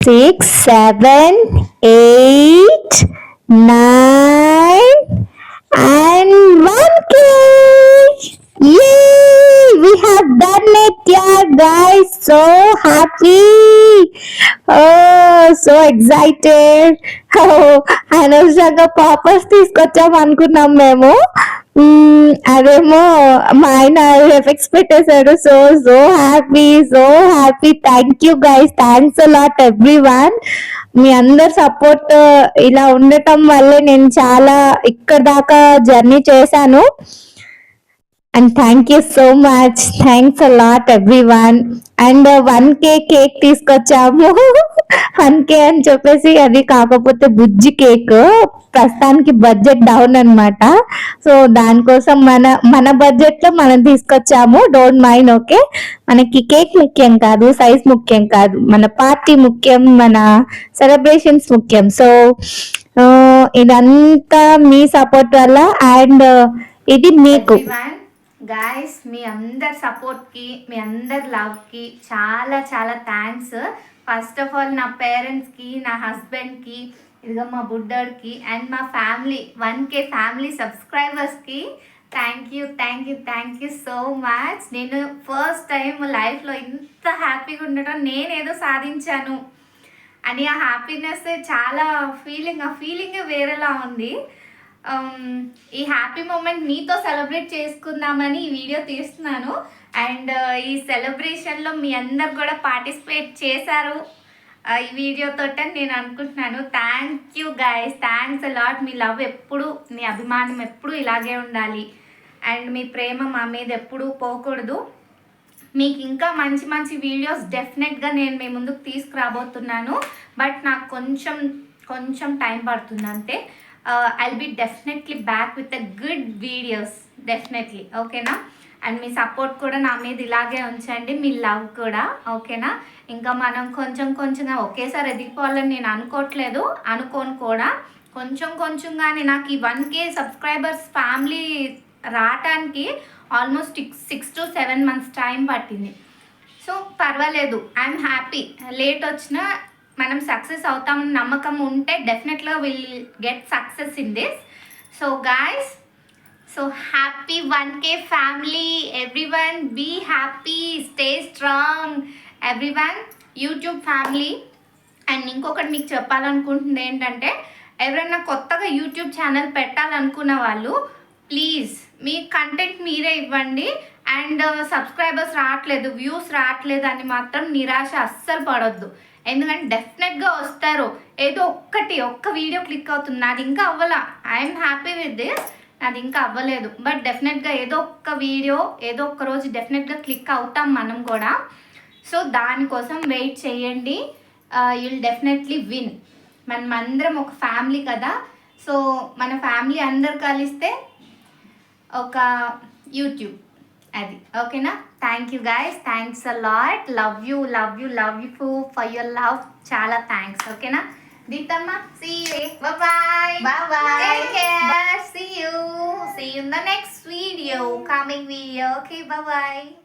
6, 7, 8, 9, and 1 cake. Yay! We have done it, yeah, guys. So happy. Oh, so excited. Oh, అనవసరంగా poppers తీసుకొచ్చాం అనుకున్నాం మేము. అదేమో మా ఆయన ఎఫెక్ట్స్ పెట్టేశాడు. So so happy, so happy. Thank you guys, thanks a lot everyone. మీ అందరు సపోర్ట్ ఇలా ఉండటం వల్లే నేను చాలా ఇక్కడ దాకా జర్నీ చేశాను. And thank you so much, thanks a lot every one. And 1K cake తీసుకొచ్చాము. 1K అని చెప్పేసి అది కాకపోతే బుజ్జి కేక్, ప్రస్తుతానికి బడ్జెట్ డౌన్ అనమాట. సో దానికోసం మన బడ్జెట్ లో మనం తీసుకొచ్చాము. Don't mind, okay. మనకి కేక్ ముఖ్యం కాదు, సైజ్ ముఖ్యం కాదు, మన పార్టీ ముఖ్యం, మన సెలబ్రేషన్స్ ముఖ్యం. సో ఇదంతా మీ సపోర్ట్ వల్ల. అండ్ ఇది మీకు గాయస్, మీ అందరి సపోర్ట్కి, మీ అందరి లవ్కి చాలా చాలా థ్యాంక్స్. ఫస్ట్ ఆఫ్ ఆల్ నా పేరెంట్స్కి, నా హస్బెండ్కి, ఇదిగో మా బుడ్డోడికి, అండ్ మా ఫ్యామిలీ 1K ఫ్యామిలీ సబ్స్క్రైబర్స్కి థ్యాంక్ యూ సో మచ్. నేను ఫస్ట్ టైం లైఫ్లో ఇంత హ్యాపీగా ఉండటం, నేనేదో సాధించాను అని ఆ హ్యాపీనెస్ చాలా ఆ ఫీలింగ్ వేరేలా ఉంది. ఈ హ్యాపీ మూమెంట్ మీతో సెలబ్రేట్ చేసుకుందామని ఈ వీడియో తీస్తున్నాను. అండ్ ఈ సెలబ్రేషన్లో మీ అందరు కూడా పార్టిసిపేట్ చేశారు ఈ వీడియోతో నేను అనుకుంటున్నాను. Thank you guys, thanks allot. Me love ఎప్పుడు, మీ అభిమానం ఎప్పుడు ఇలాగే ఉండాలి. అండ్ మీ ప్రేమ మా మీద ఎప్పుడూ పోకూడదు. మీకు ఇంకా మంచి మంచి వీడియోస్ డెఫినెట్గా నేను మీ ముందుకు తీసుకురాబోతున్నాను. బట్ నాకు కొంచెం టైం పడుతుంది అంతే. I'll be definitely back with a good videos, definitely, ఓకేనా. అండ్ మీ సపోర్ట్ కూడా నా మీద ఇలాగే ఉంచండి, మీ లవ్ కూడా, ఓకేనా. ఇంకా మనం కొంచెంగా ఒకేసారి ఎదిగిపోవాలని నేను అనుకోను కూడా. కొంచెంగానే నాకు ఈ 1K సబ్స్క్రైబర్స్ ఫ్యామిలీ రావటానికి ఆల్మోస్ట్ 6 to 7 months టైం పట్టింది. సో పర్వాలేదు, ఐఎమ్ హ్యాపీ. లేట్ వచ్చినా మనం సక్సెస్ అవుతామని నమ్మకం ఉంటే డెఫినెట్గా will get success in this. So guys, so happy 1K family, everyone be happy, stay strong everyone, YouTube family. And ఇంకొకటి మీకు చెప్పాలనుకుంటుంది ఏంటంటే, ఎవరైనా కొత్తగా యూట్యూబ్ ఛానల్ పెట్టాలనుకున్న వాళ్ళు ప్లీజ్ మీ కంటెంట్ మీరే ఇవ్వండి. అండ్ సబ్స్క్రైబర్స్ రావట్లేదు, వ్యూస్ రావట్లేదు అని మాత్రం నిరాశ అస్సలు పడొద్దు. ఎందుకంటే డెఫినెట్గా వస్తారు. ఏదో ఒక్క వీడియో క్లిక్ అవుతుంది. నాది ఇంకా అవ్వాల. I'm happy with this. నాది ఇంకా అవ్వలేదు, బట్ డెఫినెట్గా ఏదో ఒక్క వీడియో ఏదో ఒక్క రోజు డెఫినెట్గా క్లిక్ అవుతాం మనం కూడా. సో దానికోసం వెయిట్ చేయండి. You'll definitely win. మనం అందరం ఒక ఫ్యామిలీ కదా. సో మన ఫ్యామిలీ అందరు కలిస్తే ఒక యూట్యూబ్, అది ఓకేనా. Thank you guys, thanks a lot. Love you for your love. చాలా థ్యాంక్స్, ఓకేనా. దీతమ్మ, see you, bye. Take care, see you in the next video, coming video. Okay, bye.